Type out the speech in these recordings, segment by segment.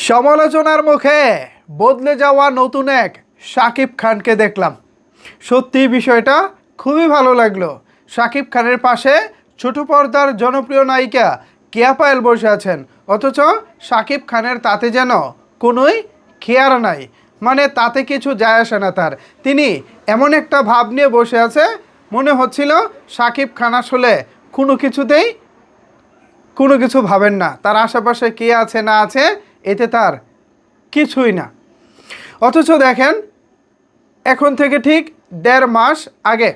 সমালোচনার মুখে বদলে যাওয়া নতুন এক শাকিব খানকে দেখলাম। সত্যি বিষয়টা খুবই ভালো লাগলো। শাকিব খানের পাশে ছোট পর্দার জনপ্রিয় নায়িকা কেয়া পায়েল বসে আছেন, অথচ শাকিব খানের তাতে যেন কোনোই খেয়ার নাই, মানে তাতে কিছু যায় আসে না তার। তিনি এমন একটা ভাব নিয়ে বসে আছে, মনে হচ্ছিল শাকিব খান আসলে কোনো কিছু ভাবেন না, তার আশেপাশে কে আছে না আছে এতে তার কিছুই না। অথচ দেখেন, এখন থেকে ঠিক 1.5 মাস আগে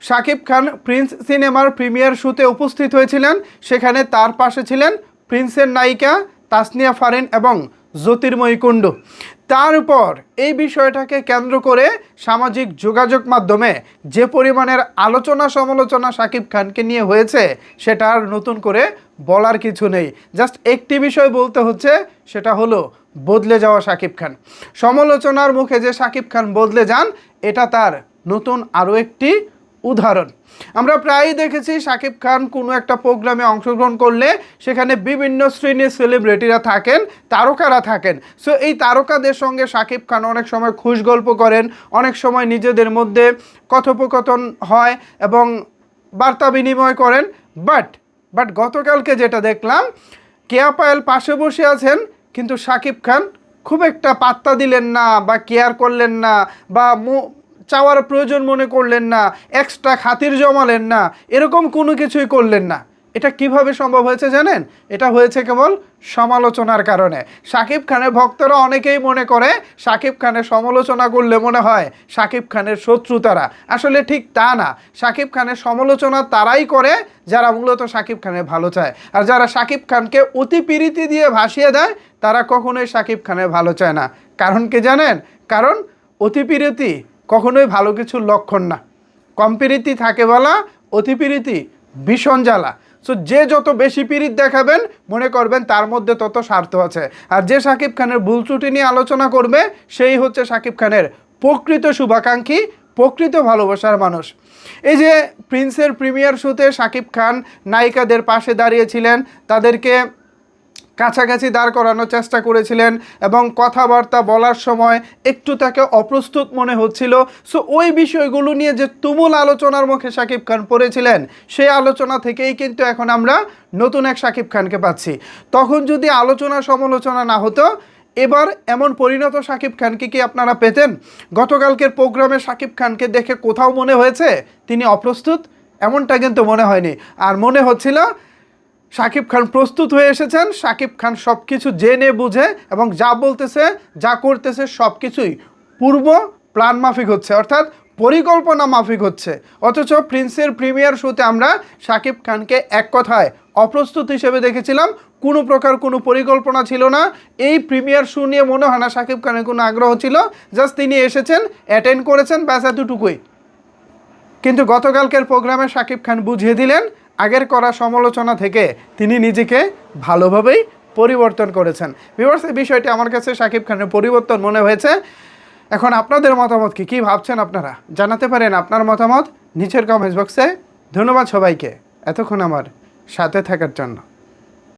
শাকিব খান প্রিন্স সিনেমার প্রিমিয়ার শুতে উপস্থিত হয়েছিলেন। সেখানে তার পাশে ছিলেন প্রিন্সের নায়িকা তাসনিয়া ফারিন এবং জ্যোতির্ময়ী কুণ্ডু। তার উপর এই বিষয়টাকে কেন্দ্র করে সামাজিক যোগাযোগ মাধ্যমে যে পরিমাণের আলোচনা সমালোচনা শাকিব খানকে নিয়ে হয়েছে, সেটা আর নতুন করে বলার কিছু নেই। জাস্ট একটি বিষয় বলতে হচ্ছে, সেটা হলো বদলে যাওয়া শাকিব খান। সমালোচনার মুখে যে শাকিব খান বদলে যান, এটা তার নতুন আরও একটি উদাহরণ। আমরা প্রায়ই দেখেছি শাকিব খান কোনো একটা প্রোগ্রামে অংশগ্রহণ করলে সেখানে বিভিন্ন শ্রেণীর সেলিব্রিটিরা থাকেন, তারকারা থাকেন। সো এই তারকাদের সঙ্গে শাকিব খান অনেক সময় খুশ গল্প করেন, অনেক সময় নিজেদের মধ্যে কথোপকথন হয় এবং বার্তা বিনিময় করেন। বাট গতকালকে যেটা দেখলাম, কেয়া পায়েল পাশে বসে আছেন, কিন্তু শাকিব খান খুব একটা পাত্তা দিলেন না বা কেয়ার করলেন না বা চাওয়ার প্রয়োজন মনে করলেন না, এক্সট্রা খাতির জমালেন না, এরকম কোনো কিছুই করলেন না। এটা কিভাবে সম্ভব হয়েছে জানেন? এটা হয়েছে কেবল সমালোচনার কারণে। শাকিব খানের ভক্তরা অনেকেই মনে করে শাকিব খানের সমালোচনা করলে মনে হয় শাকিব খানের শত্রু তারা। আসলে ঠিক তা না। শাকিব খানের সমালোচনা তারাই করে যারা মূলত শাকিব খানের ভালো চায়, আর যারা শাকিব খানকে অতি প্রীতি দিয়ে ভাসিয়ে দেয় তারা কখনোই শাকিব খানের ভালো চায় না। কারণ কি জানেন? কারণ অতি প্রীতি কখনোই ভালো কিছুর লক্ষণ না। কম প্রীতি থাকে বলা, অতি প্রীতি ভীষণ জ্বালা। সো যে যত বেশি পীড়িত দেখাবেন, মনে করবেন তার মধ্যে তত স্বার্থ আছে। আর যে শাকিব খানের ভুল ত্রুটি নিয়ে আলোচনা করবে, সেই হচ্ছে শাকিব খানের প্রকৃত শুভাকাঙ্ক্ষী, প্রকৃত ভালোবাসার মানুষ। এই যে প্রিন্সের প্রিমিয়ার শোতে শাকিব খান নায়িকাদের পাশে দাঁড়িয়েছিলেন, তাদেরকে কাছাকাছি দাঁড় করানোর চেষ্টা করেছিলেন এবং কথাবার্তা বলার সময় একটু তাকে অপ্রস্তুত মনে হচ্ছিল। সো ওই বিষয়গুলো নিয়ে যে তুমুল আলোচনার মুখে শাকিব খান পড়েছিলেন, সেই আলোচনা থেকেই কিন্তু এখন আমরা নতুন এক শাকিব খানকে পাচ্ছি। তখন যদি আলোচনা সমালোচনা না হতো, এবার এমন পরিণত শাকিব খানকে কি আপনারা পেতেন? গতকালকের প্রোগ্রামে শাকিব খানকে দেখে কোথাও মনে হয়েছে তিনি অপ্রস্তুত? এমনটা কিন্তু মনে হয়নি। আর মনে হচ্ছিল শাকিব খান প্রস্তুত হয়ে এসেছেন। শাকিব খান সব কিছু জেনে বুঝে এবং যা বলতেছে যা করতেছে সব কিছুই পূর্ব প্ল্যান মাফিক হচ্ছে, অর্থাৎ পরিকল্পনা মাফিক হচ্ছে। অথচ প্রিন্সের প্রিমিয়ার শোতে আমরা শাকিব খানকে এক কথায় অপ্রস্তুত হিসেবে দেখেছিলাম। কোনো প্রকার কোনো পরিকল্পনা ছিল না। এই প্রিমিয়ার শো নিয়ে মনে হয় না শাকিব খানের কোনো আগ্রহ ছিল। জাস্ট তিনি এসেছেন, অ্যাটেন্ড করেছেন, ব্যাস এতটুকুই। কিন্তু গতকালকের প্রোগ্রামে শাকিব খান বুঝিয়ে দিলেন, আগের করা সমালোচনা থেকে তিনি নিজেকে ভালোভাবেই পরিবর্তন করেছেন। ভিউয়ার্স, এই বিষয়টি আমার কাছে শাকিব খানের পরিবর্তন মনে হয়েছে। এখন আপনাদের মতামত কী ভাবছেন আপনারা জানাতে পারেন আপনার মতামত নিচের কমেন্টস বক্সে। ধন্যবাদ সবাইকে এতক্ষণ আমার সাথে থাকার জন্য।